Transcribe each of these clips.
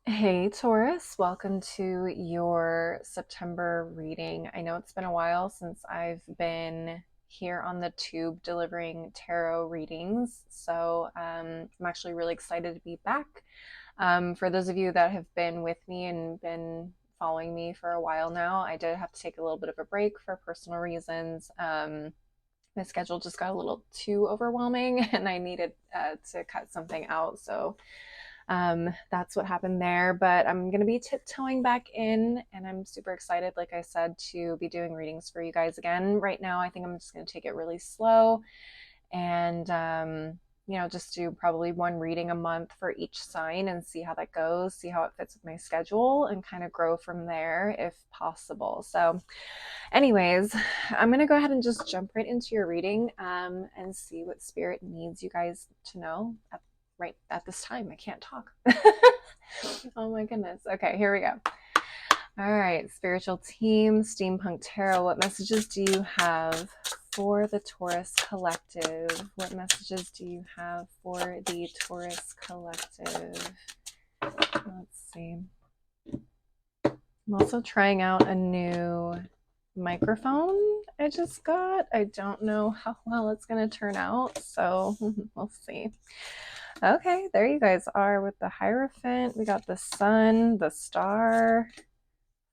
Hey Taurus, welcome to your September reading. I know it's been a while since I've been here on the tube delivering tarot readings, so I'm actually really excited to be back. For those of you that have been with me and been following me for a while now, I did have to take a little bit of a break for personal reasons. My schedule just got a little too overwhelming and I needed to cut something out, so that's what happened there. But I'm going to be tiptoeing back in, and I'm super excited, like I said, to be doing readings for you guys again. Right now, I think I'm just going to take it really slow and, just do probably one reading a month for each sign and see how that goes, see how it fits with my schedule, and kind of grow from there if possible. So, anyways, I'm going to go ahead and just jump right into your reading and see what spirit needs you guys to know right at this time. I can't talk. Oh my goodness. Okay, here we go. All right, spiritual team, Steampunk Tarot, what messages do you have for the Taurus Collective? What messages do you have for the Taurus Collective? Let's see. I'm also trying out a new microphone I just got. I don't know how well it's going to turn out, so we'll see. Okay, there you guys are with the Hierophant. We got the Sun, the Star,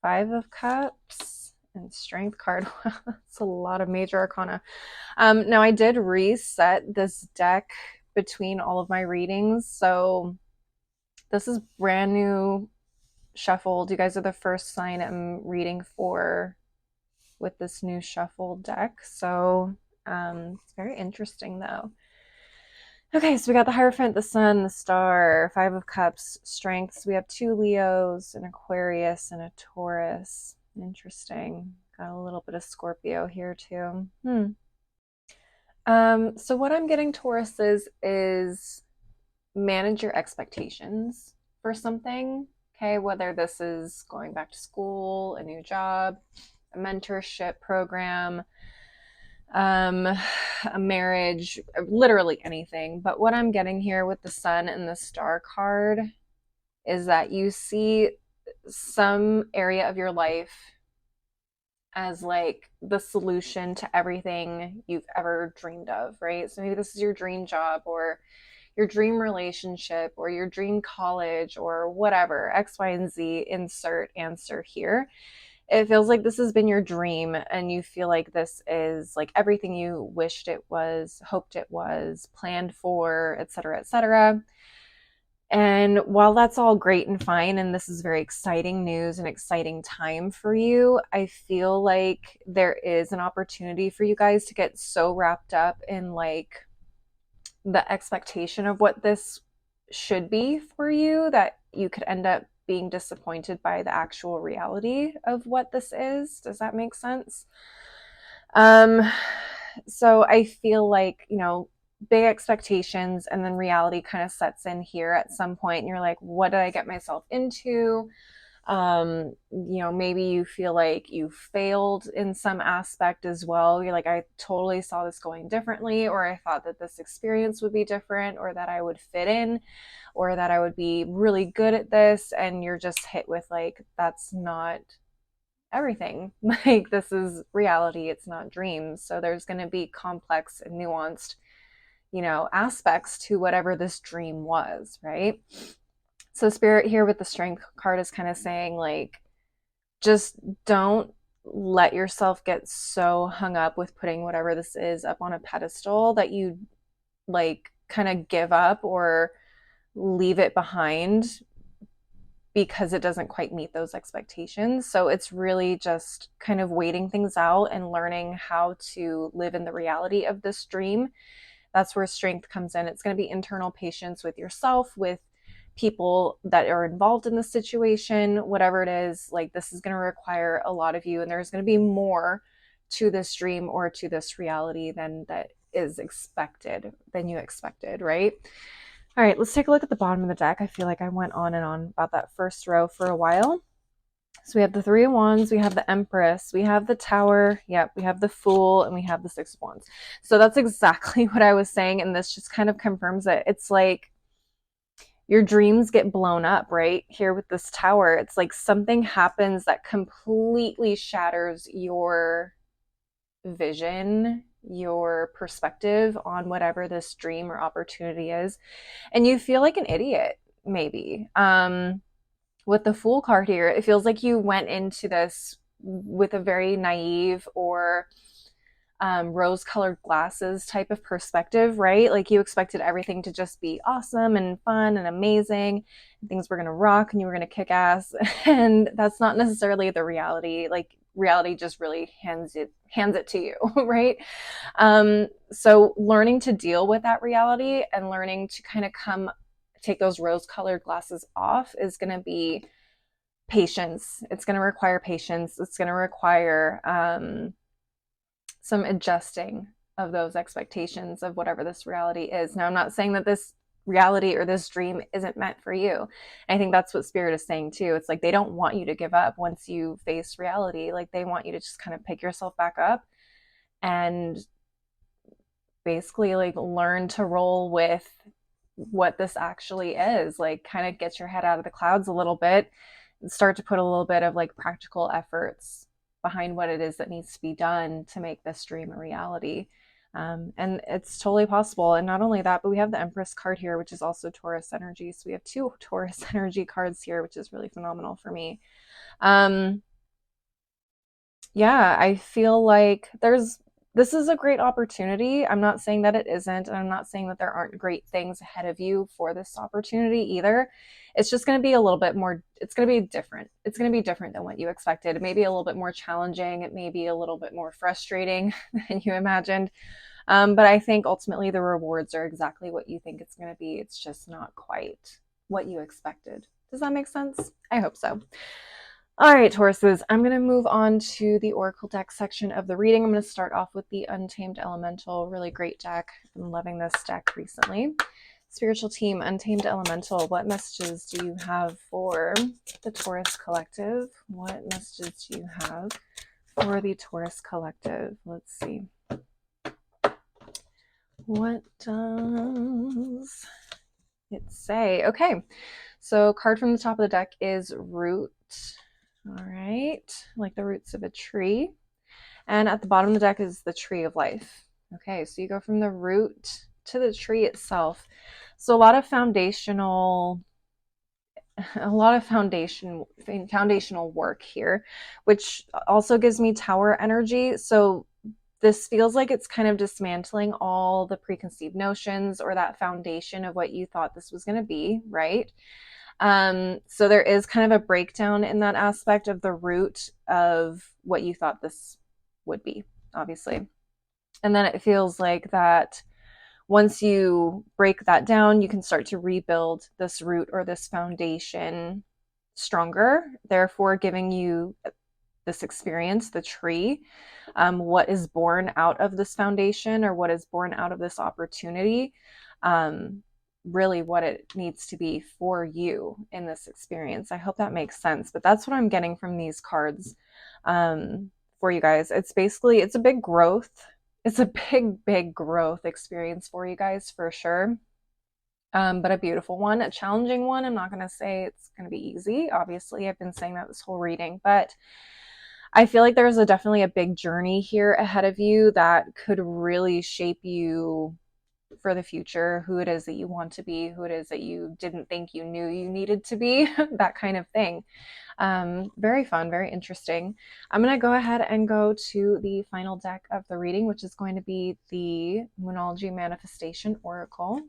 Five of Cups, and Strength card. Wow, that's a lot of major arcana. Now, I did reset this deck between all of my readings, so this is brand new shuffled. You guys are the first sign I'm reading for with this new shuffled deck, so it's very interesting though. Okay, so we got the Hierophant, the Sun, the Star, Five of Cups, Strengths. We have two Leos, an Aquarius, and a Taurus. Interesting. Got a little bit of Scorpio here too. So what I'm getting, Taurus, is manage your expectations for something. Okay, whether this is going back to school, a new job, a mentorship program, a marriage, literally anything. But what I'm getting here with the Sun and the Star card is that you see some area of your life as like the solution to everything you've ever dreamed of, right? So maybe this is your dream job or your dream relationship or your dream college or whatever, X, Y, and Z, insert answer here. It feels like this has been your dream and you feel like this is like everything you wished it was, hoped it was, planned for, etc., etc. And while that's all great and fine, and this is very exciting news and exciting time for you, I feel like there is an opportunity for you guys to get so wrapped up in like the expectation of what this should be for you that you could end up being disappointed by the actual reality of what this is. Does that make sense? Um, so I feel like, big expectations and then reality kind of sets in here at some point and you're like, what did I get myself into? Maybe you feel like you failed in some aspect as well. You're like, I totally saw this going differently, or I thought that this experience would be different, or that I would fit in, or that I would be really good at this. And you're just hit with like, that's not everything. Like, this is reality, it's not dreams. So there's going to be complex and nuanced, aspects to whatever this dream was, right? So Spirit here with the Strength card is kind of saying like, just don't let yourself get so hung up with putting whatever this is up on a pedestal that you like kind of give up or leave it behind because it doesn't quite meet those expectations. So it's really just kind of waiting things out and learning how to live in the reality of this dream. That's where strength comes in. It's going to be internal patience with yourself, with people that are involved in the situation, whatever it is. Like, this is going to require a lot of you, and there's going to be more to this dream or to this reality than that is expected, than you expected, right? All right, let's take a look at the bottom of the deck. I feel like I went on and on about that first row for a while. So we have the Three of Wands, we have the Empress, we have the Tower, yep, we have the Fool, and we have the Six of Wands. So that's exactly what I was saying, and this just kind of confirms it. It's like your dreams get blown up, right? Here with this tower, it's like something happens that completely shatters your vision, your perspective on whatever this dream or opportunity is. And you feel like an idiot, maybe. With the Fool card here, it feels like you went into this with a very naive or rose colored glasses type of perspective, right? Like you expected everything to just be awesome and fun and amazing. And things were going to rock and you were going to kick ass. And that's not necessarily the reality. Like reality just really hands it to you, right? So learning to deal with that reality and learning to kind of take those rose colored glasses off is going to be patience. It's going to require patience. It's going to require some adjusting of those expectations of whatever this reality is. Now, I'm not saying that this reality or this dream isn't meant for you. I think that's what Spirit is saying too. It's like they don't want you to give up once you face reality. Like they want you to just kind of pick yourself back up and basically like learn to roll with what this actually is. Like kind of get your head out of the clouds a little bit and start to put a little bit of like practical efforts behind what it is that needs to be done to make this dream a reality. And it's totally possible. And not only that, but we have the Empress card here, which is also Taurus energy. So we have 2 Taurus energy cards here, which is really phenomenal for me. Yeah, I feel like this is a great opportunity. I'm not saying that it isn't, and I'm not saying that there aren't great things ahead of you for this opportunity either. It's just going to be a little bit more, it's going to be different. It's going to be different than what you expected. It may be a little bit more challenging. It may be a little bit more frustrating than you imagined. But I think ultimately the rewards are exactly what you think it's going to be. It's just not quite what you expected. Does that make sense? I hope so. All right, Tauruses, I'm going to move on to the Oracle deck section of the reading. I'm going to start off with the Untamed Elemental, really great deck. I've been loving this deck recently. Spiritual team, Untamed Elemental, what messages do you have for the Taurus Collective? What messages do you have for the Taurus Collective? Let's see. What does it say? Okay, so card from the top of the deck is Root. All right, like the roots of a tree. And at the bottom of the deck is the Tree of Life. Okay, so you go from the root to the tree itself. So a lot of foundational work here, which also gives me Tower energy. So this feels like it's kind of dismantling all the preconceived notions or that foundation of what you thought this was going to be, right? So there is kind of a breakdown in that aspect of the root of what you thought this would be, obviously. And then it feels like that once you break that down, you can start to rebuild this root or this foundation stronger, therefore giving you this experience, the tree, what is born out of this foundation or what is born out of this opportunity, really what it needs to be for you in this experience. I hope that makes sense, but that's what I'm getting from these cards for you guys. It's basically, it's a big growth. It's a big growth experience for you guys for sure. But a beautiful one, a challenging one. I'm not going to say it's going to be easy. Obviously, I've been saying that this whole reading, but I feel like there's definitely a big journey here ahead of you that could really shape you for the future, who it is that you want to be, who it is that you didn't think you knew you needed to be, that kind of thing. Very fun, very interesting. I'm going to go ahead and go to the final deck of the reading, which is going to be the Moonology Manifestation Oracle.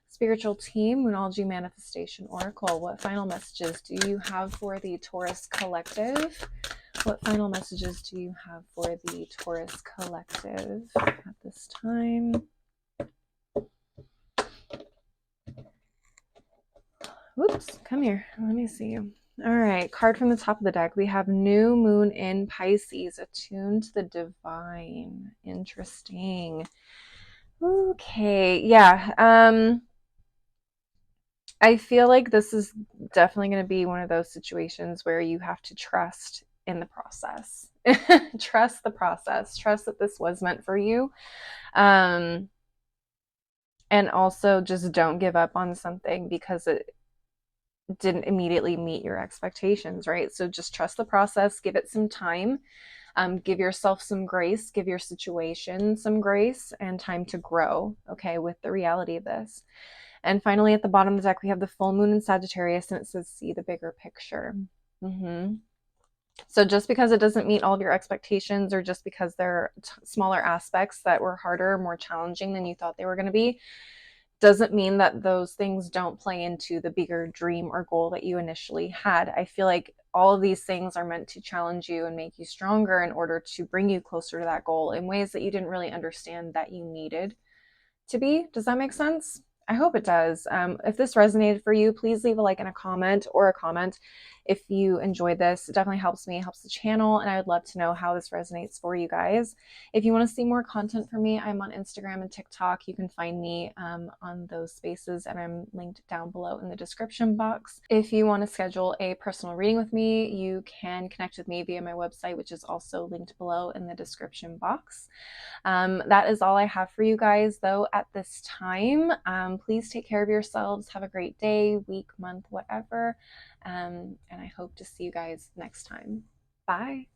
Spiritual team, Moonology Manifestation Oracle. What final messages do you have for the Taurus Collective? What final messages do you have for the Taurus Collective at this time? Whoops, come here. Let me see you. All right, card from the top of the deck. We have New Moon in Pisces, attuned to the divine. Interesting. Okay, yeah. I feel like this is definitely going to be one of those situations where you have to trust in the process. Trust the process. Trust that this was meant for you. And also just don't give up on something because it didn't immediately meet your expectations, right? So just trust the process, give it some time, give yourself some grace, give your situation some grace and time to grow, okay, with the reality of this. And finally, at the bottom of the deck, we have the full moon in Sagittarius, and it says, see the bigger picture. Mm-hmm. So just because it doesn't meet all of your expectations, or just because there are smaller aspects that were harder, more challenging than you thought they were going to be, doesn't mean that those things don't play into the bigger dream or goal that you initially had. I feel like all of these things are meant to challenge you and make you stronger in order to bring you closer to that goal in ways that you didn't really understand that you needed to be. Does that make sense? I hope it does. If this resonated for you, please leave a like and a comment, or a comment if you enjoyed this. It definitely helps me, helps the channel, and I would love to know how this resonates for you guys. If you want to see more content from me, I'm on Instagram and TikTok. You can find me on those spaces, and I'm linked down below in the description box. If you want to schedule a personal reading with me, you can connect with me via my website, which is also linked below in the description box. That is all I have for you guys, though, at this time. Please take care of yourselves. Have a great day, week, month, whatever. And I hope to see you guys next time. Bye.